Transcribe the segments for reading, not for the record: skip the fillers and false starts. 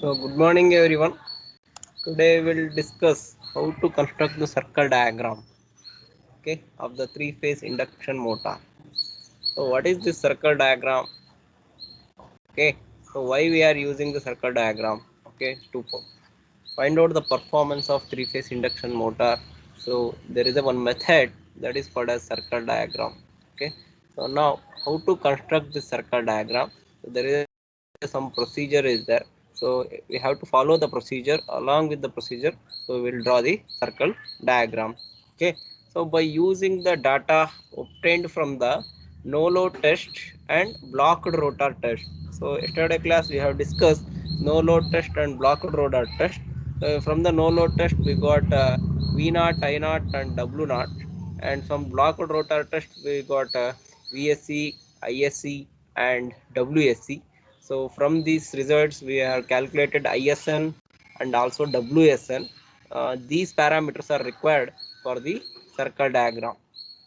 So good morning everyone. Today we'll discuss how to construct the circle diagram, of the three-phase induction motor. So what is this circle diagram? Okay, so why we are using the circle diagram? To find out the performance of three-phase induction motor. So there is a one method that is called as circle diagram. Okay, so now how to construct this circle diagram? So there is some procedure is there, so we have to follow the procedure. Along with the procedure, so we will draw the circle diagram. Okay, so by using the data obtained from the no load test and blocked rotor test. So yesterday class we have discussed no load test and blocked rotor test. From the no load test we got v naught, I naught and w naught, and from blocked rotor test we got vsc, isc and wsc. So from these results we have calculated ISN and also WSN. These parameters are required for the circle diagram.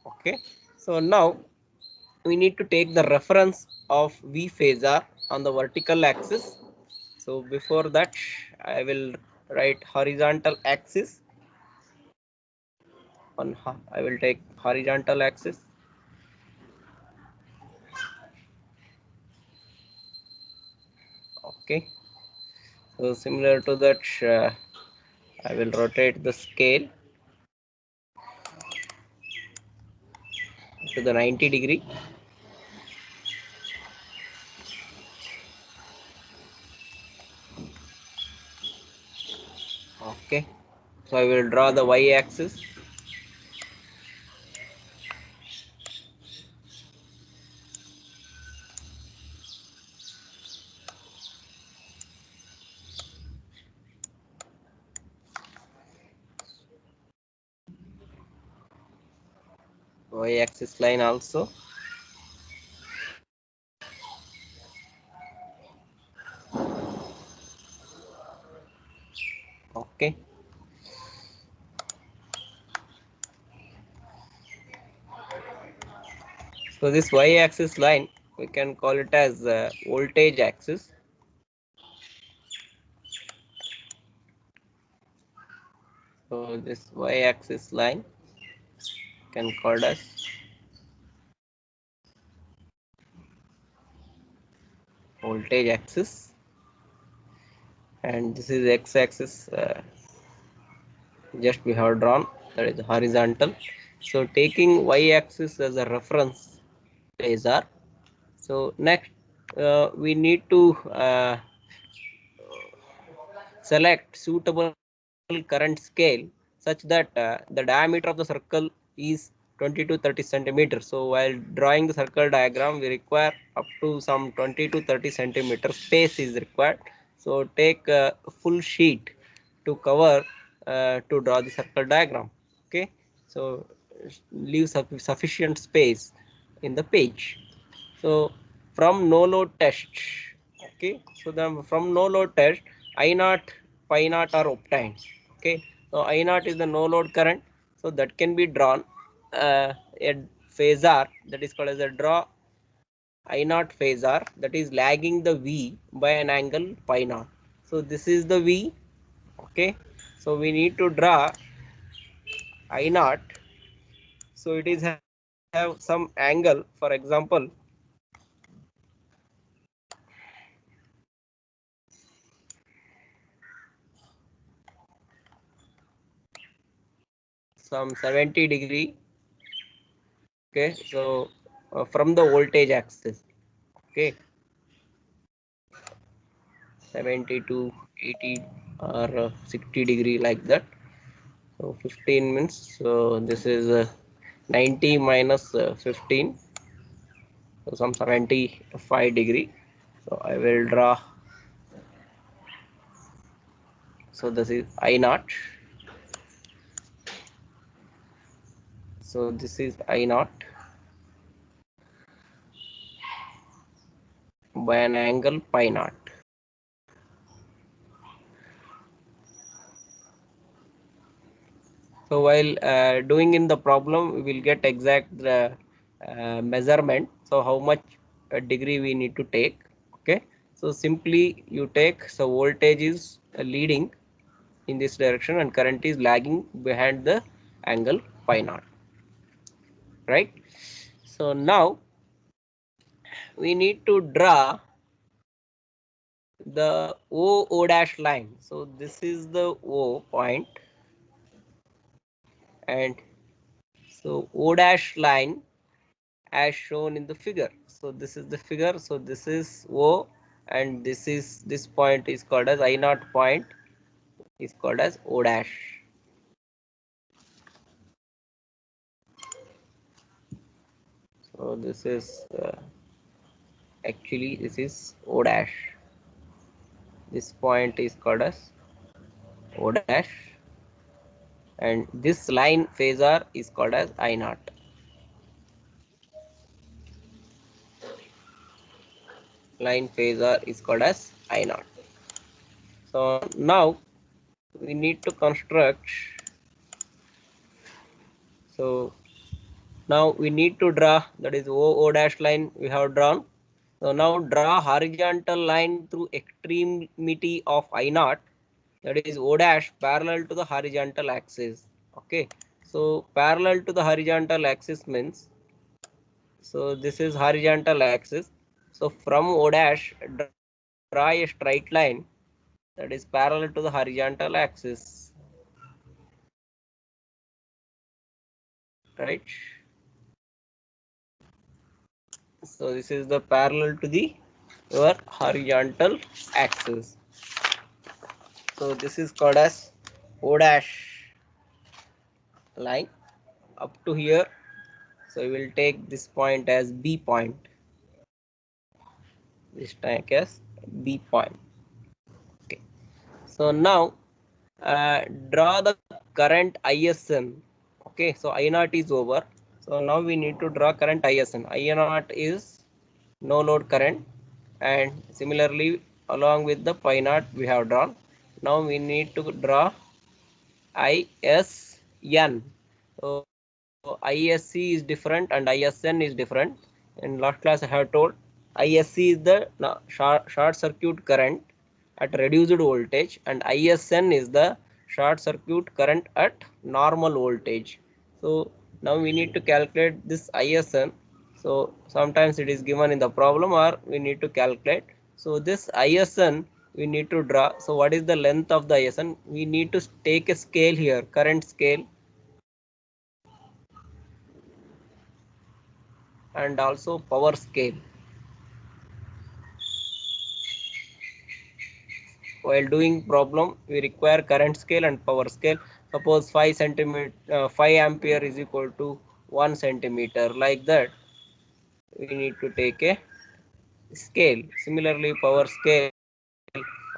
Okay, so now we need to take the reference of V phasor on the vertical axis. So before that I will write horizontal axis on. I will take horizontal axis. Okay, so similar to that I will rotate the scale to the 90-degree. Okay, so I will draw the y axis. Y axis line also. Okay, so this y axis line we can call it as voltage axis. So this y axis line can called as voltage axis, and this is x axis just we have drawn, that is horizontal. So taking y axis as a reference phasor. So next we need to select suitable current scale such that the diameter of the circle is 20 to 30 centimeters. So while drawing the circle diagram we require up to some 20 to 30 centimeter space is required. So take a full sheet to cover to draw the circle diagram. Okay, so leave sufficient space in the page. So from no load test, okay, so then from no load test I naught, pi naught are obtained. Okay, so I naught is the no load current, so that can be drawn a phasor that is called as a draw I naught phasor that is lagging the V by an angle pi naught. So this is the V. Okay, so we need to draw I naught, so it is have some angle, for example some 70-degree. Okay, so from the voltage axis, okay, 70 to 80 or 60-degree like that. So 15 means, so this is 90 minus 15, so some 75-degree. So I will draw, so this is I naught, so this is I naught by an angle pi naught. So while doing in the problem, we will get exact measurement. So how much degree we need to take. Okay. So simply you take, so voltage is leading in this direction and current is lagging behind the angle phi naught, right? So now we need to draw the O dash line. So this is the O point, and so O dash line as shown in the figure. So this is the figure. So this is O, and this point is called as I naught point, is called as O dash. So this is actually this is O dash. This point is called as O dash, and this line phasor is called as I naught. Line phasor is called as I naught. So now we need to construct. So now we need to draw, that is O dash line we have drawn. So now draw horizontal line through extremity of I naught, that is O dash, parallel to the horizontal axis. Okay, so parallel to the horizontal axis means, so this is horizontal axis. So from O dash draw a straight line that is parallel to the horizontal axis, right? So this is the parallel to the your horizontal axis. So this is called as O dash line up to here. So we will take this point as B point. This tank as B point. Okay. So now draw the current ISN. Okay. So I naught is over. So now we need to draw current ISN. I naught is no load current, and similarly along with the pi naught we have drawn. Now we need to draw ISN. So ISC is different and ISN is different. In last class I have told ISC is the short circuit current at reduced voltage, and ISN is the short circuit current at normal voltage. So now we need to calculate this ISN. So sometimes it is given in the problem or we need to calculate. So this ISN we need to draw. So what is the length of the ISN? We need to take a scale here, current scale, and also power scale. While doing problem we require current scale and power scale. Suppose 5 centimeter 5 ampere is equal to 1 centimeter, like that we need to take a scale. Similarly power scale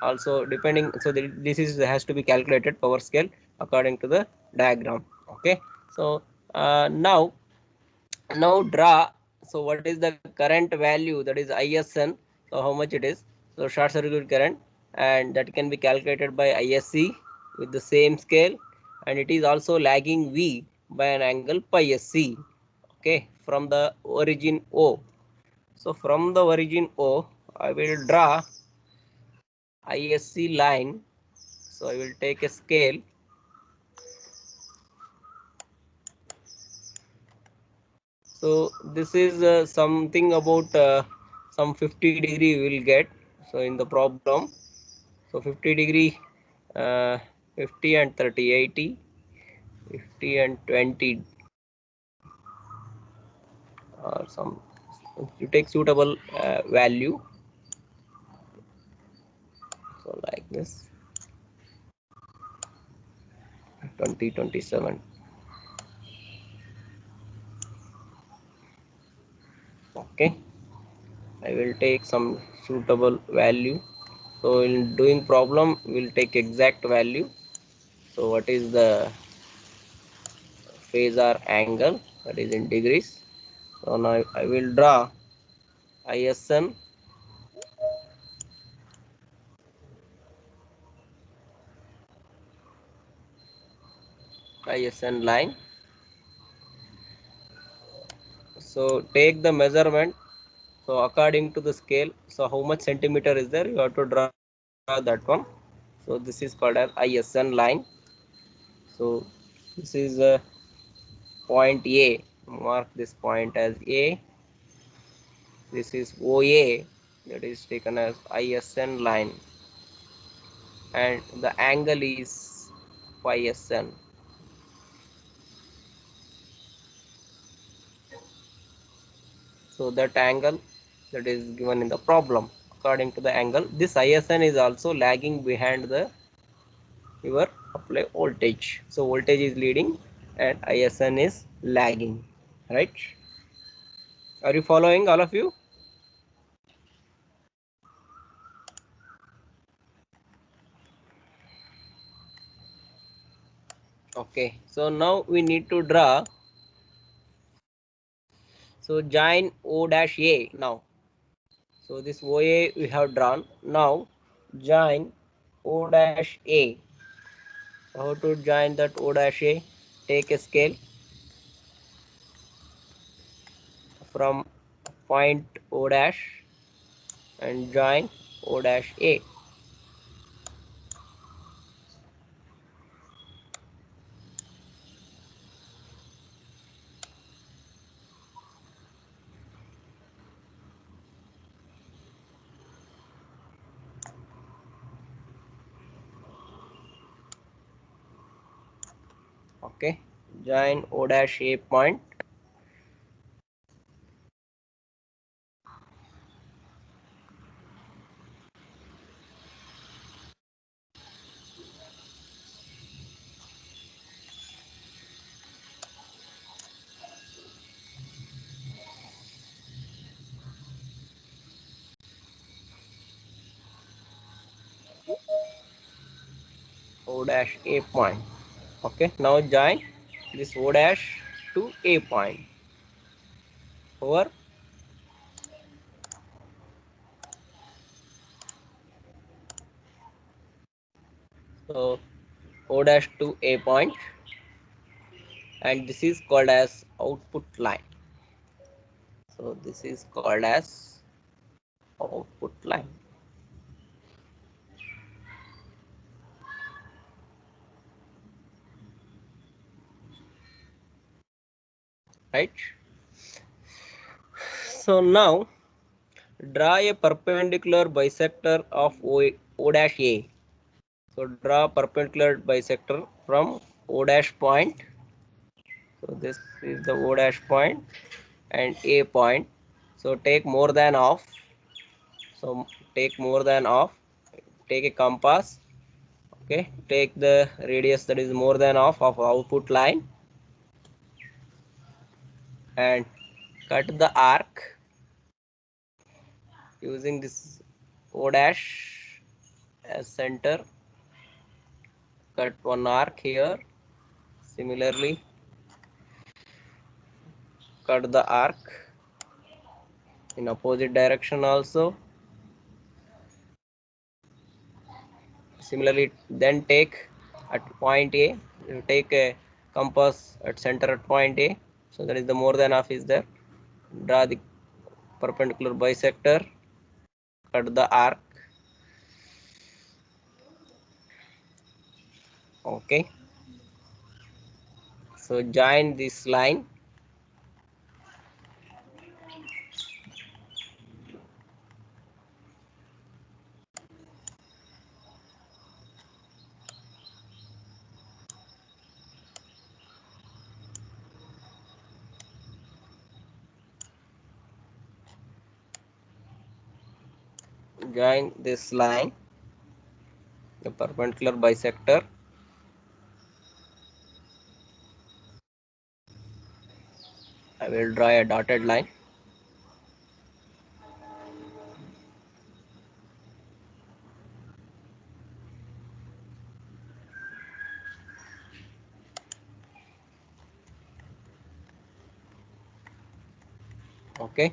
also depending, so this is has to be calculated, power scale, according to the diagram. Okay. So now draw. So what is the current value, that is ISN? So how much it is? So short circuit current, and that can be calculated by ISC with the same scale, and it is also lagging V by an angle pi SC. Okay, from the origin O. So from the origin O I will draw ISC line. So I will take a scale. So this is something about some 50° we will get. So in the problem, so 50°, uh, 50 and 30, 80, 50 and 20, or some, you take suitable value. So like this, 20, 27. Okay, I will take some suitable value. So in doing problem, we'll take exact value. So what is the phasor angle, that is in degrees. So now I will draw ISN, ISN line. So take the measurement. So according to the scale, so how much centimeter is there, you have to draw that one. So this is called as ISN line. So this is point A, mark this point as A. This is OA, that is taken as ISN line, and the angle is phi SN. So that angle that is given in the problem, according to the angle, this ISN is also lagging behind the your apply voltage. So voltage is leading and ISN is lagging, right? Are you following, all of you? Okay, so now we need to draw. So join O dash A now. So this OA we have drawn. Now join O dash A. How to join that O dash A? Take a scale from point O dash and join O dash A. Okay, join O dash A point. O dash A point. Okay, now join this O dash to A point. Over. So O dash to A point, and this is called as output line. So this is called as output line. Right? So now draw a perpendicular bisector of O dash A. So draw perpendicular bisector from O dash point. So this is the O dash point and A point. So take more than off. So take more than off. Take a compass. Okay. Take the radius that is more than off of output line and cut the arc using this O dash as center. Cut one arc here. Similarly, cut the arc in opposite direction also. Similarly, then take at point A, you take a compass at center at point A. So that is the more than half is there. Draw the perpendicular bisector, cut the arc. Okay. So join this line. Join this line, the perpendicular bisector. I will draw a dotted line. Okay.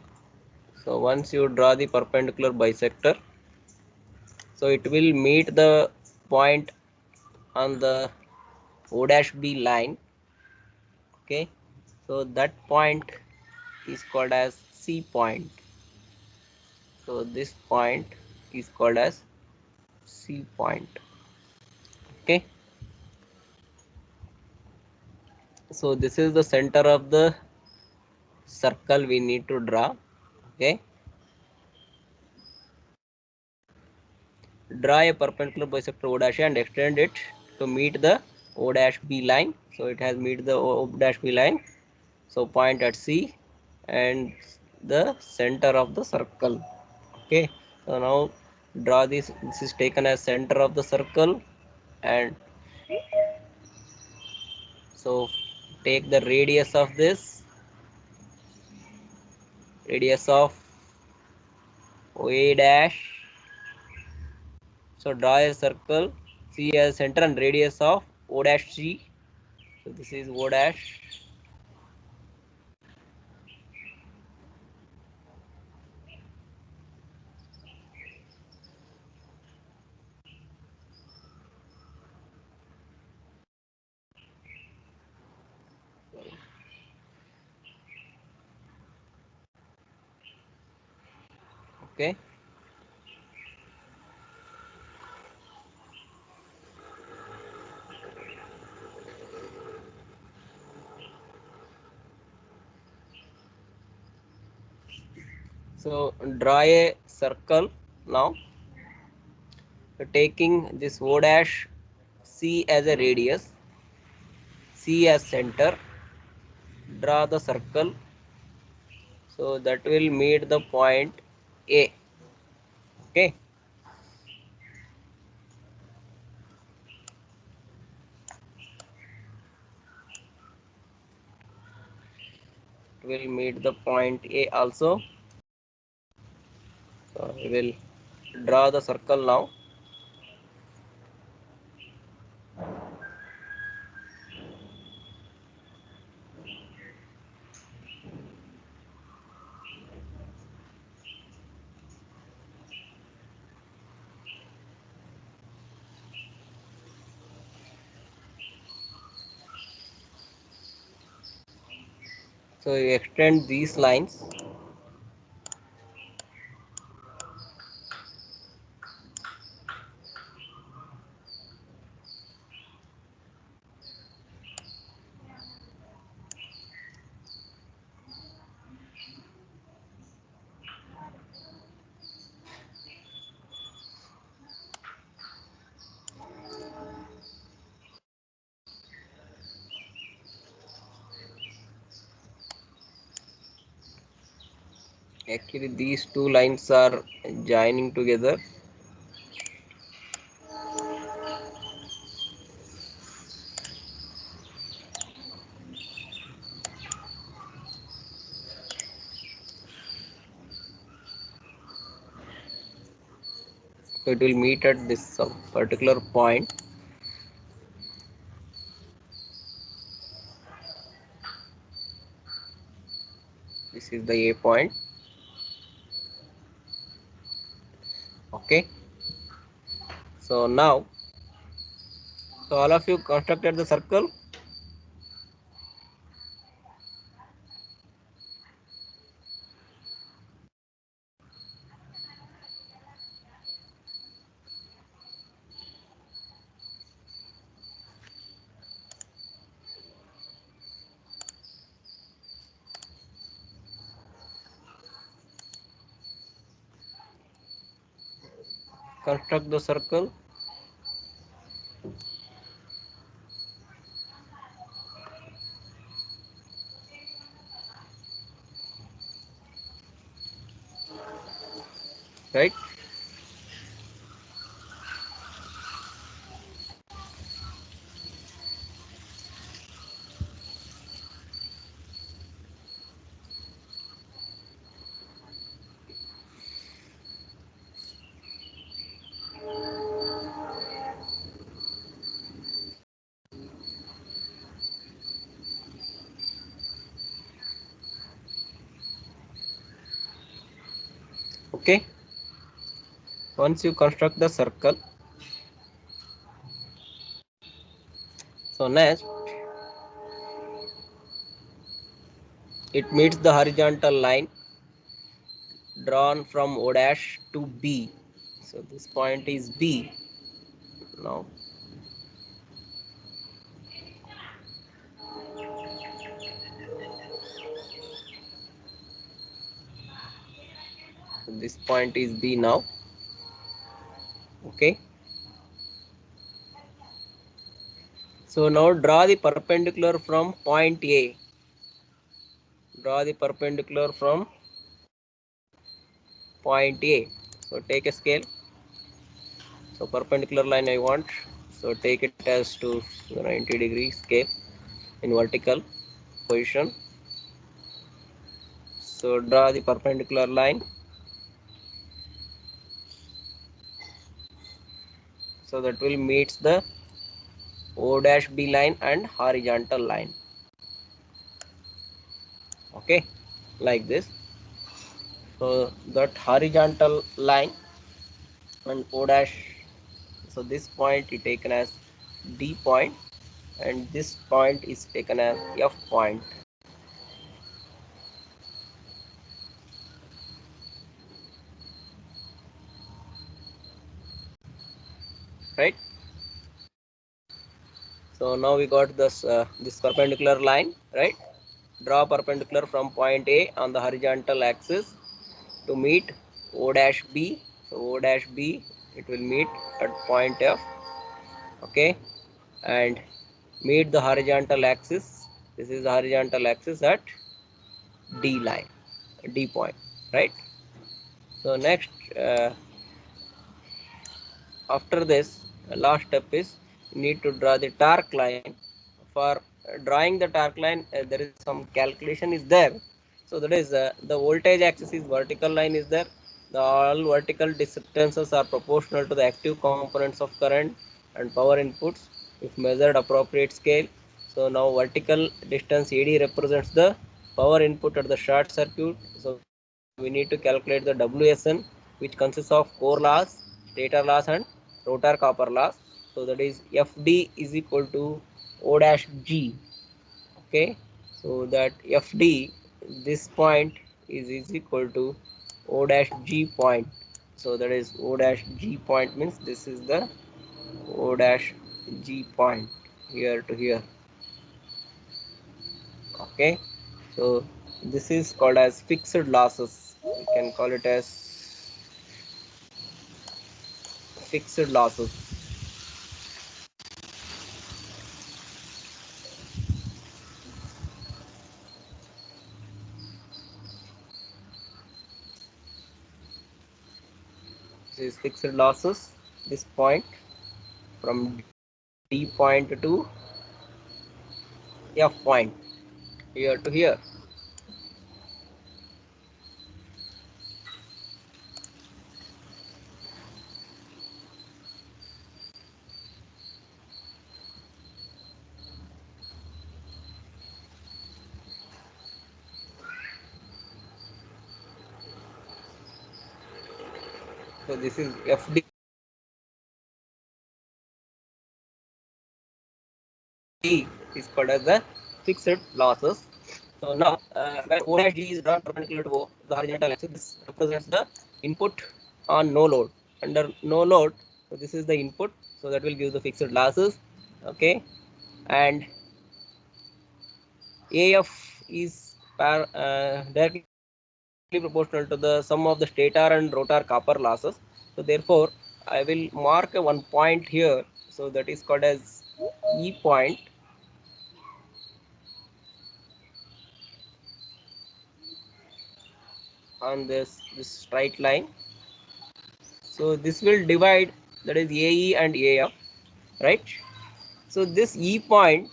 So once you draw the perpendicular bisector, so it will meet the point on the O dash B line. Okay, so that point is called as C point. So this point is called as C point. Okay. So this is the center of the circle we need to draw. Okay. Draw a perpendicular bisector O dash and extend it to meet the O dash B line. So it has meet the O dash B line. So point at C and the center of the circle. Okay. So now draw this. This is taken as center of the circle, and so take the radius of this, radius of OA dash. So draw a circle, C as center and radius of O dash C. So this is O dash. Okay. So draw a circle now, taking this O dash C as a radius, C as center. Draw the circle, so that will meet the point A. Okay. It will meet the point A also. So we will draw the circle now. So you extend these lines. Actually, these two lines are joining together. So it will meet at this particular point. This is the A point. Okay. So now, so all of you constructed the circle. Construct the circle. Right. Okay. Once you construct the circle, so next it meets the horizontal line. drawn from O dash to B. So this point is B. Now this point is B now. Okay. So now draw the perpendicular from point A. Draw the perpendicular from point A. So take a scale. So perpendicular line I want. So take it as to 90 degree scale in vertical position. So draw the perpendicular line. So that will meet the O dash B line and horizontal line. Okay, like this. So that horizontal line and O dash. So this point is taken as D point and this point is taken as F point. Right. So now we got this perpendicular line, right? Draw perpendicular from point A on the horizontal axis to meet O dash B. So O dash B, it will meet at point F. Okay, and meet the horizontal axis. This is the horizontal axis at D line, D point, right? So next, after this, last step is you need to draw the torque line. For drawing the torque line, there is some calculation is there. So that is the voltage axis is vertical line is there. The all vertical distances are proportional to the active components of current and power inputs if measured appropriate scale. So now vertical distance AD represents the power input at the short circuit. So we need to calculate the WSN, which consists of core loss, stator loss and rotor copper loss. So that is FD is equal to O dash G. Okay, so that FD, this point is equal to O dash G point. So that is O dash G point means this is the O dash G point here to here. Okay, so this is called as fixed losses. We can call it as fixed losses. This is fixed losses. This point from D point to F point here to here. So this is FD is called as the fixed losses. So now when O dash G is drawn perpendicular to O, the horizontal axis, this represents the input on no load. Under no load, so this is the input, so that will give the fixed losses. Okay, and AF is directly proportional to the sum of the stator and rotor copper losses. So therefore, I will mark one point here. So that is called as E point. On this straight line. So this will divide, that is AE and AF, right? So this E point,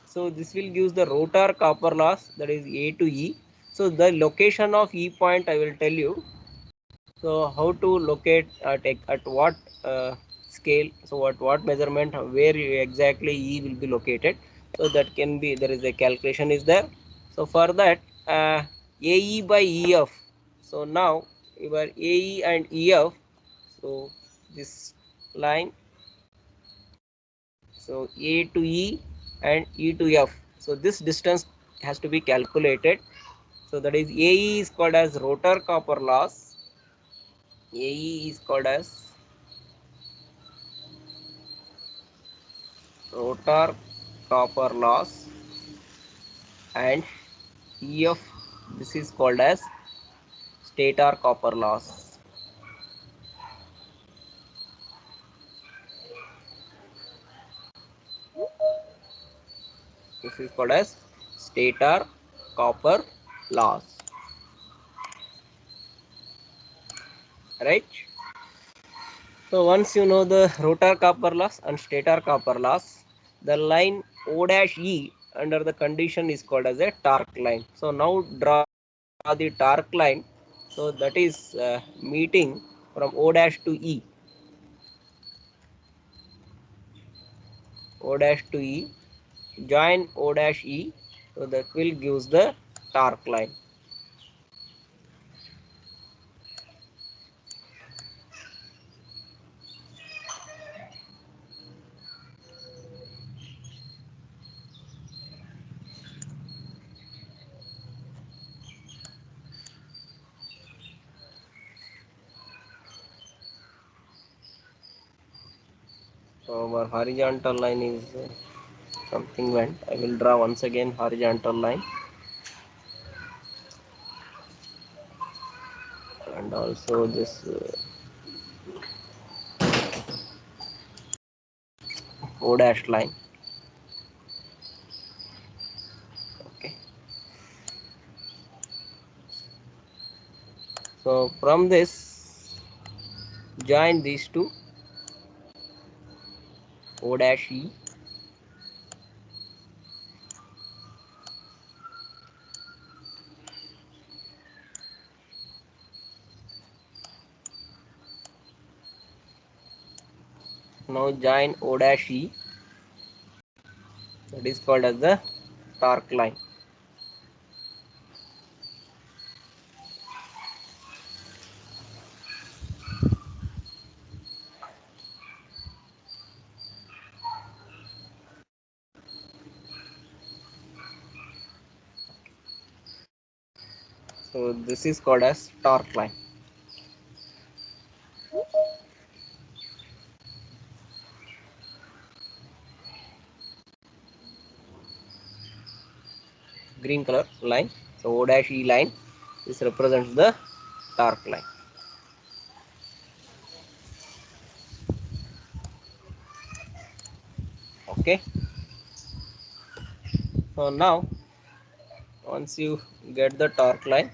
so this will give the rotor copper loss, that is A to E. So the location of E point I will tell you. So how to locate at what scale, so what measurement, where exactly E will be located. So that can be, there is a calculation is there. So for that, AE by EF. So now your AE and EF, so this line, so A to E and E to F. So this distance has to be calculated. So that is AE is called as rotor copper loss. AE is called as rotor copper loss, and EF, this is called as stator copper loss. This is called as stator copper loss, right? So once you know the rotor copper loss and stator copper loss, the line O dash E under the condition is called as a torque line. So now draw the torque line. So that is meeting from O dash to E. O dash to E, join O dash E, so that will gives the torque line. So our horizontal line is something went. I will draw once again horizontal line, and also this O dash line. Okay. So from this, join these two, O dash E. Now join O dash E. That is called as the torque line. So this is called as torque line. Green color line. So O dash E line, this represents the torque line. Okay. So now once you get the torque line,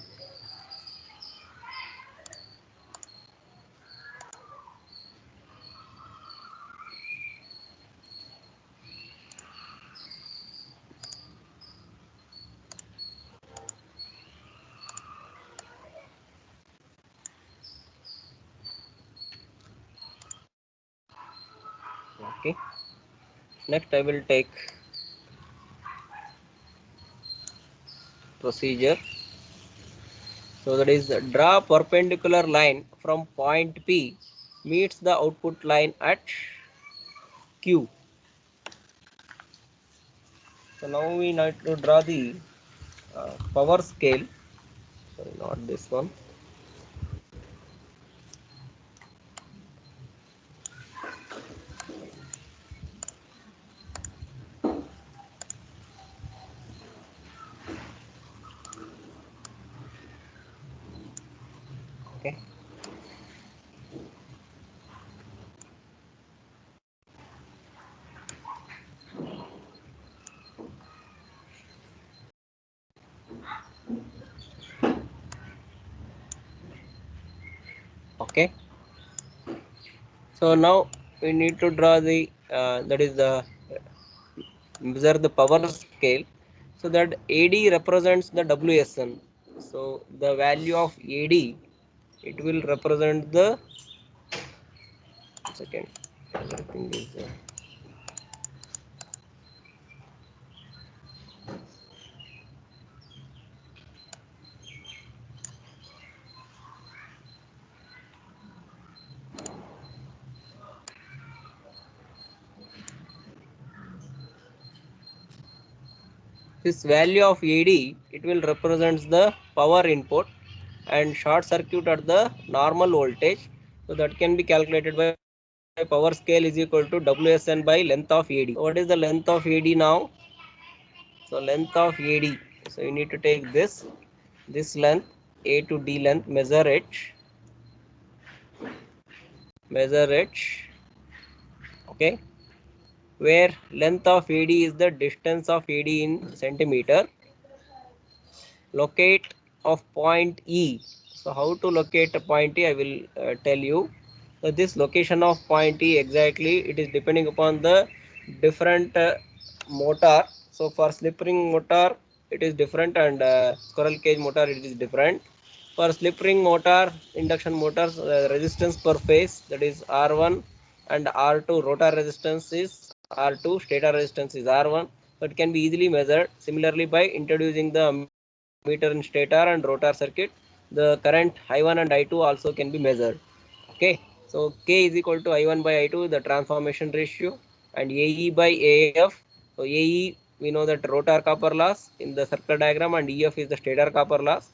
okay. Next I will take procedure. So that is draw perpendicular line from point P meets the output line at Q. So now we need to draw the power scale. Sorry, not this one. Okay. Okay. So now we need to draw the that is the measure the power scale. So that AD represents the WSN. So the value of AD, it will represent the second. Everything is this value of AD, it will represents the power input and short circuit at the normal voltage. So that can be calculated by power scale is equal to WSN by length of AD. So what is the length of AD now? So length of AD. So you need to take this length, A to D length, measure it, okay, where length of AD is the distance of AD in centimeter. Locate of point E. So how to locate a point E, I will tell you. So this location of point E exactly, it is depending upon the different motor. So for slip ring motor it is different, and squirrel cage motor it is different. For slip ring motor, induction motors, resistance per phase, that is R1, and R2 rotor resistance is R2, stator resistance is R1. So it can be easily measured. Similarly, by introducing the ammeter in stator and rotor circuit, the current I1 and I2 also can be measured. Okay, so K is equal to I1 by I2, the transformation ratio, and AE by AF. So AE, we know that rotor copper loss in the circuit diagram, and EF is the stator copper loss.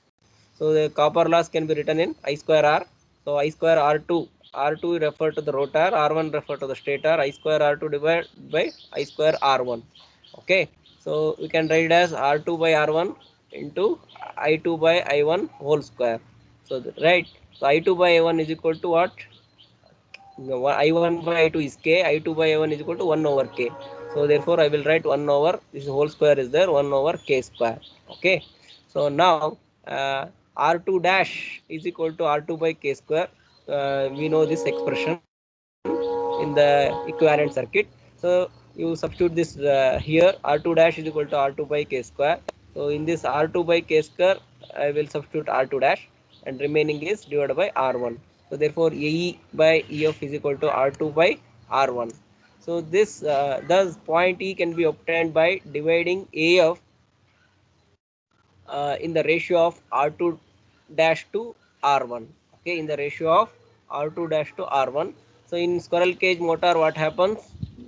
So the copper loss can be written in I square R. So I square R2 refer to the rotor, R1 refer to the stator, I square R2 divided by I square R1. Okay, so we can write as R2 by R1 into I2 by I1 whole square. So right, so I2 by I1 is equal to what? I1 by I2 is K, I2 by I1 is equal to 1 over K. So therefore I will write 1 over, this whole square is there, 1 over K square. Okay, so now R2 dash is equal to R2 by K square. We know this expression in the equivalent circuit. So you substitute this here, R2 dash is equal to R2 by K square. So in this R2 by K square, I will substitute R2 dash, and remaining is divided by R1. So therefore AE by EF is equal to R2 by R1. So this thus point E can be obtained by dividing AF in the ratio of R2 dash to R1. Okay, in the ratio of R2 dash to R1. So in squirrel cage motor, what happens?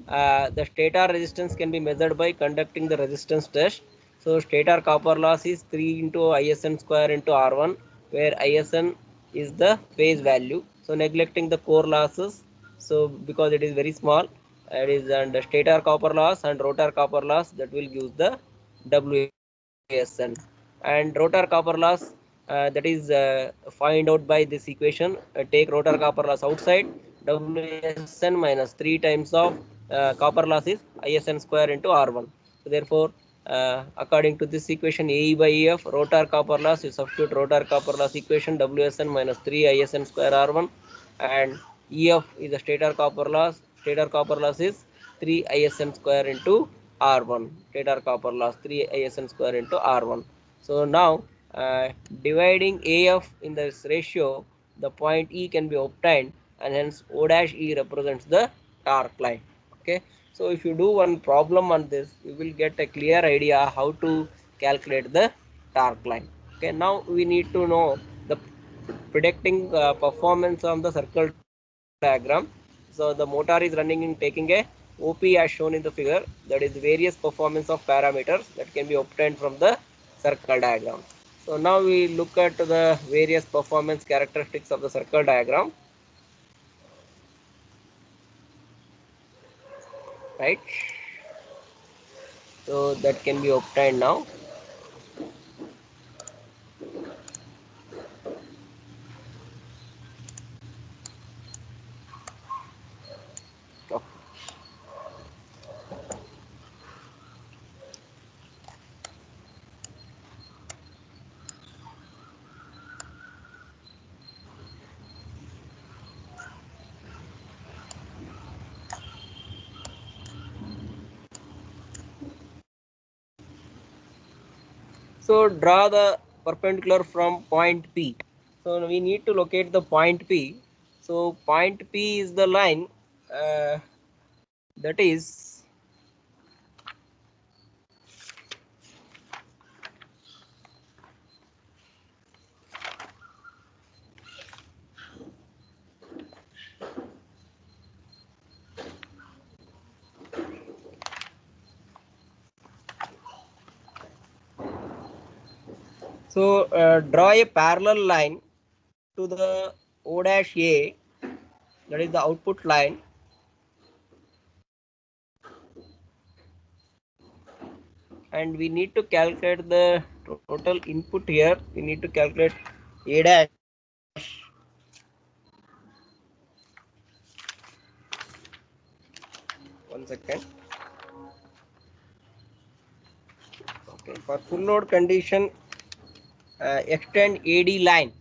The stator resistance can be measured by conducting the resistance test. So stator copper loss is 3 into ISN square into R1, where ISN is the phase value. So neglecting the core losses, so because it is very small, it is, and stator copper loss and rotor copper loss, that will give the WSN. And rotor copper loss, that is find out by this equation. Take rotor copper loss outside, WSN minus 3 times of copper loss is ISN square into R1. So therefore according to this equation, AE by EF, rotor copper loss, you substitute rotor copper loss equation, WSN minus 3 ISN square R1, and EF is the stator copper loss is 3 ISN square into R1, stator copper loss 3 ISN square into R1. So now dividing AF in this ratio, the point E can be obtained, and hence O dash E represents the torque line. Okay, so if you do one problem on this, you will get a clear idea how to calculate the torque line. Okay, now we need to know the predicting performance of the circle diagram. So the motor is running in taking a OP as shown in the figure, that is various performance of parameters that can be obtained from the circle diagram. So now we look at the various performance characteristics of the circle diagram, right? So that can be obtained now. So draw the perpendicular from point P. So we need to locate the point P. So point P is the line that is So draw a parallel line to the O dash A, that is the output line, and we need to calculate the total input here. We need to calculate A dash. One second. Okay, for full load condition, extend AD line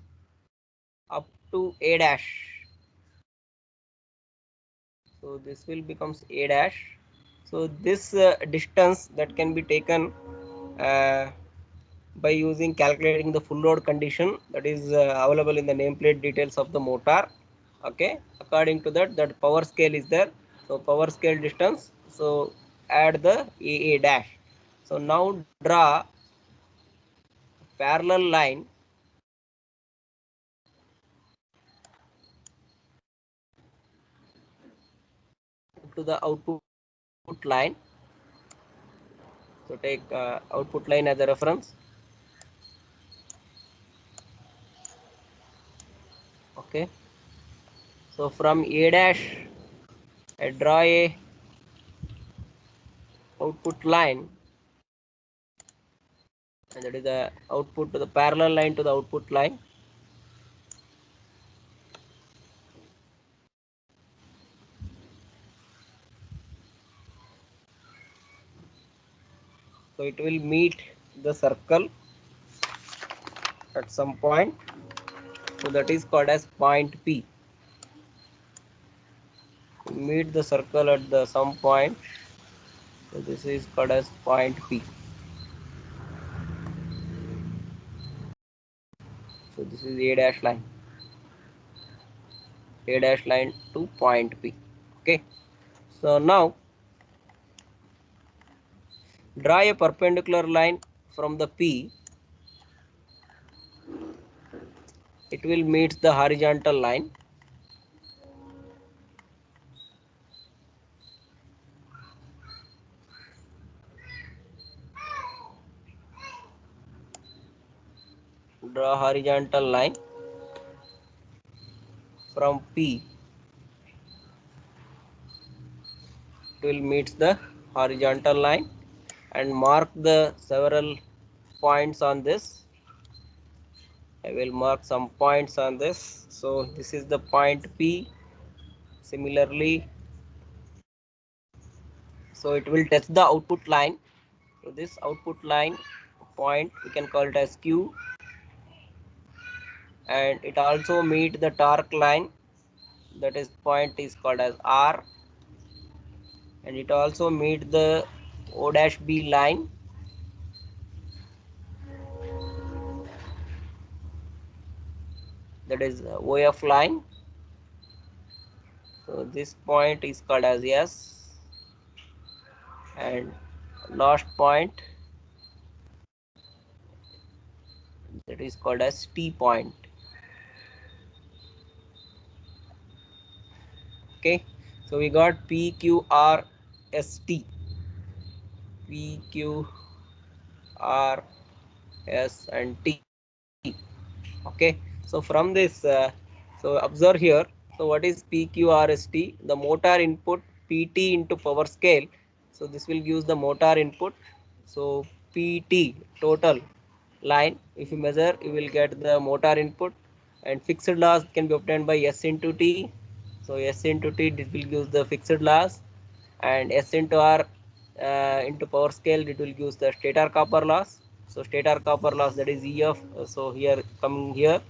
up to A dash. So this will becomes A dash. So this distance that can be taken uh, by using calculating the full load condition, that is available in the nameplate details of the motor. Okay, according to that, that power scale is there. So power scale distance, so add the AA dash. So now draw parallel line to the output line. So take output line as a reference. Okay, so from A dash I draw a output line, and that is the output to the parallel line to the output line. So it will meet the circle at some point. So that is called as point P. Meet the circle at the some point. So this is called as point P. So this is A dash line. A dash line to point P. Okay. So now draw a perpendicular line from the P. It will meet the horizontal line. Draw horizontal line from P. It will meet the horizontal line, and mark the several points on this. I will mark some points on this. So this is the point P. Similarly, so it will touch the output line. So this output line point we can call it as Q, and it also meet the torque line, that is point is called as R, and it also meet the O dash B line, that is OF line. So this point is called as S, and last point, that is called as T point. Okay, so we got P, Q, R, S, T. P, Q, R, S, and T. Okay, so from this, so observe here. So what is PQRST? The motor input PT into power scale. So this will use the motor input. So PT total line, if you measure, you will get the motor input, and fixed loss can be obtained by S into T. So S into T, this will use the fixed loss, and S into R into power scale, it will use the stator copper loss. So stator copper loss, that is EF. So here coming here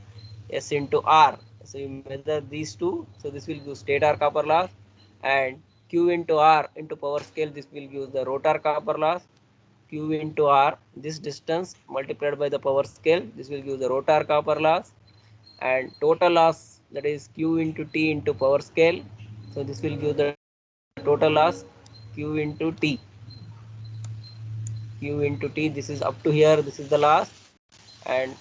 S into R. So you measure these two. So this will use stator copper loss, and Q into R into power scale, this will use the rotor copper loss. Q into R, this distance multiplied by the power scale, this will give the rotor copper loss, and total loss, that is Q into T into power scale. So this will give the total loss Q into T. Q into T, this is up to here, this is the loss, and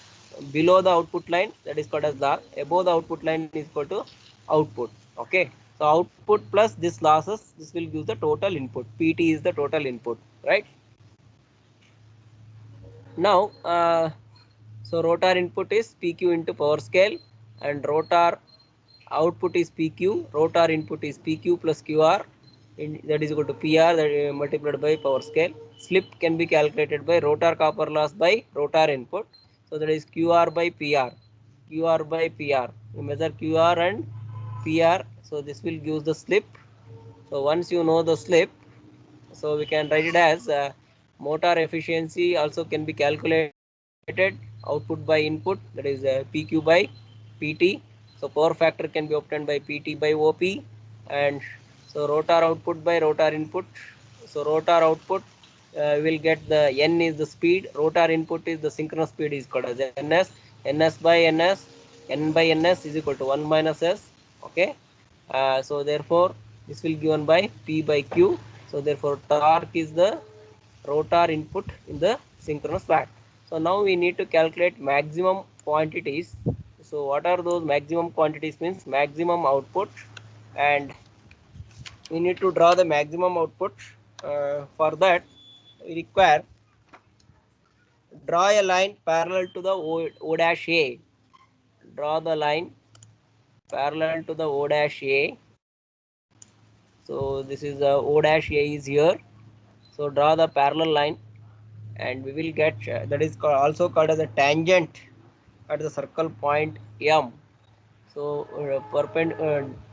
below the output line, that is called as loss. Above the output line is equal to output. Okay, so output plus this losses, this will give the total input. PT is the total input, right? Now So rotor input is PQ into power scale, and rotor output is PQ. Rotor input is PQ plus QR, that is equal to PR, that is multiplied by power scale. Slip can be calculated by rotor copper loss by rotor input. So that is QR by PR. QR by PR. You measure QR and PR. So this will give the slip. So once you know the slip, so we can write it as motor efficiency also can be calculated, output by input, that is PQ by PT. So power factor can be obtained by PT by OP, and so rotor output by rotor input. So rotor output will get the N is the speed, rotor input is the synchronous speed is called as NS, NS by NS, N by NS is equal to 1 minus S. Okay, so therefore this will given by P by Q. So therefore torque is the rotor input in the synchronous fact. So now we need to calculate maximum quantities. So what are those maximum quantities? Means maximum output, and we need to draw the maximum output. For that we require draw a line parallel to the O dash A. Draw the line parallel to the O dash A. So this is the O dash A is here. So draw the parallel line, and we will get that is also called as a tangent at the circle point M. So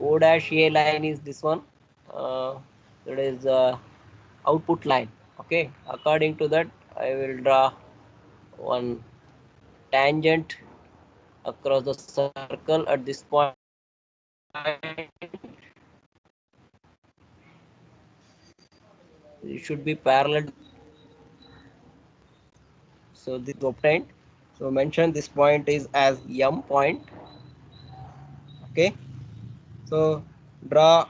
O dash A line is this one. That is output line. Okay. According to that, I will draw one tangent across the circle at this point. It should be parallel. So this is obtained. So mention this point is as M point. Okay. So draw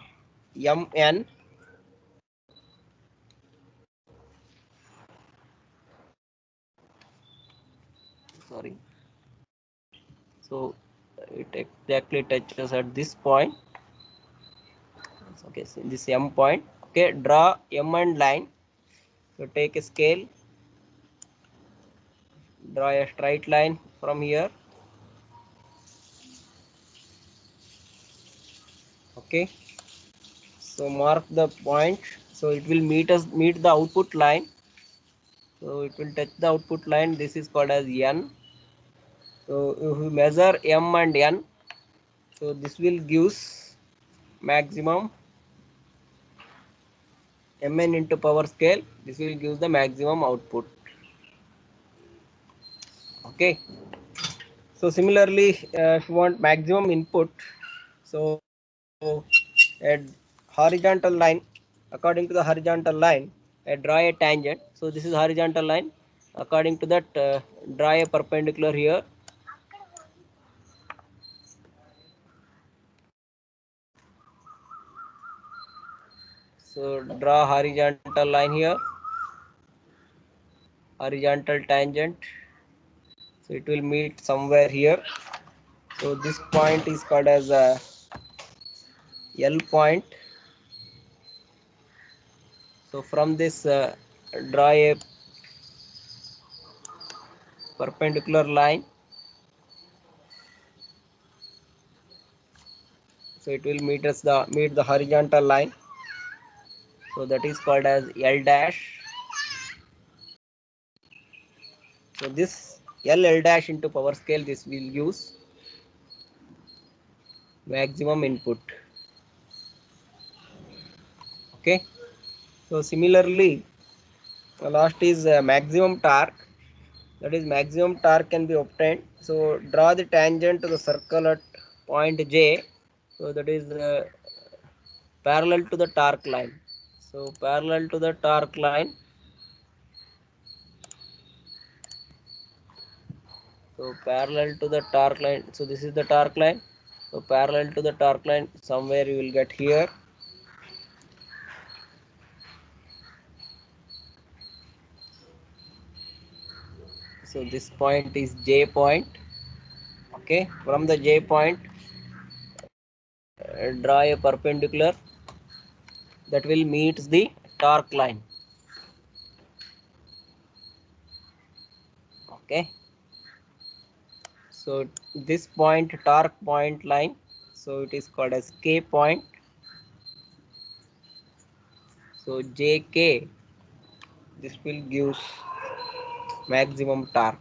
MN. Sorry. So it exactly touches at this point. Okay, so this M point. Okay, draw M and line. So take a scale, draw a straight line from here. Okay, so mark the point. So it will meet the output line. So it will touch the output line. This is called as N. So if we measure M and N, so this will gives maximum Mn into power scale. This will give the maximum output. Okay. So similarly, if you want maximum input, so a horizontal line, according to the horizontal line, draw a tangent. So this is horizontal line. According to that, draw a perpendicular here. So draw horizontal line here, horizontal tangent. So it will meet somewhere here. So this point is called as a L point. So from this, draw a perpendicular line. So it will meet the horizontal line. So that is called as L dash. So this L dash into power scale, this will use maximum input. Okay. So similarly, the last is maximum torque. That is maximum torque can be obtained. So draw the tangent to the circle at point J. So that is parallel to the torque line. So parallel to the torque line. So parallel to the torque line. So this is the torque line. So parallel to the torque line, somewhere you will get here. So this point is J point. Okay, from the J point, draw a perpendicular that will meet the torque line. Okay, So this point, torque point line, so it is called as K point. So Jk, this will give maximum torque.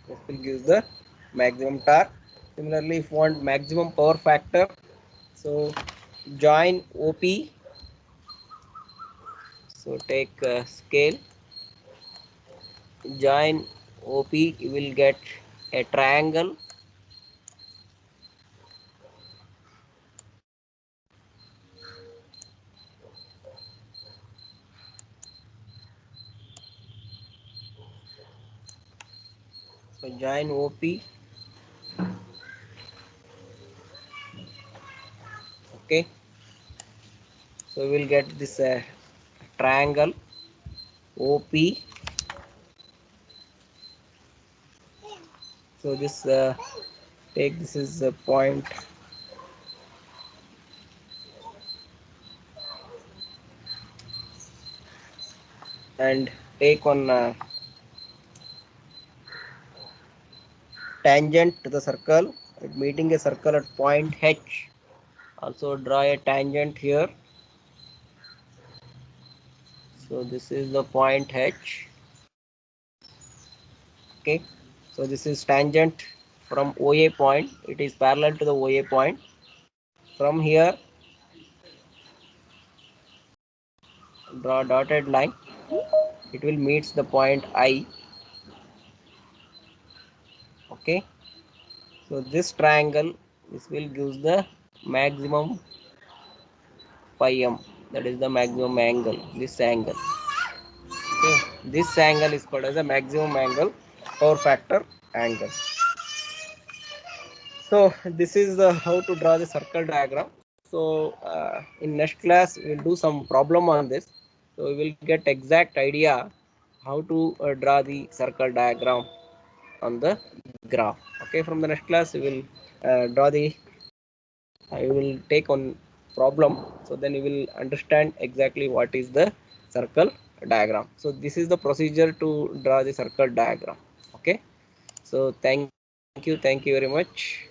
This will give the maximum torque. Similarly, if you want maximum power factor, so join OP. So take a scale, join OP, you will get a triangle. So join OP. Okay. So we will get this triangle OP. So this take this is a point and take on tangent to the circle, meeting a circle at point H. Also draw a tangent here. So this is the point H. Okay. So this is tangent from OA point. It is parallel to the OA point. From here, draw dotted line. It will meet the point I. Okay. So this triangle, this will give the maximum phi m. That is the maximum angle. This angle. Okay. This angle is called as a maximum angle, power factor angle. So this is the how to draw the circle diagram. So in next class we will do some problem on this. So we will get exact idea how to draw the circle diagram on the graph. Okay, from the next class we will draw the I will take on problem. So then you will understand exactly what is the circle diagram. So this is the procedure to draw the circle diagram. Okay. So thank you very much.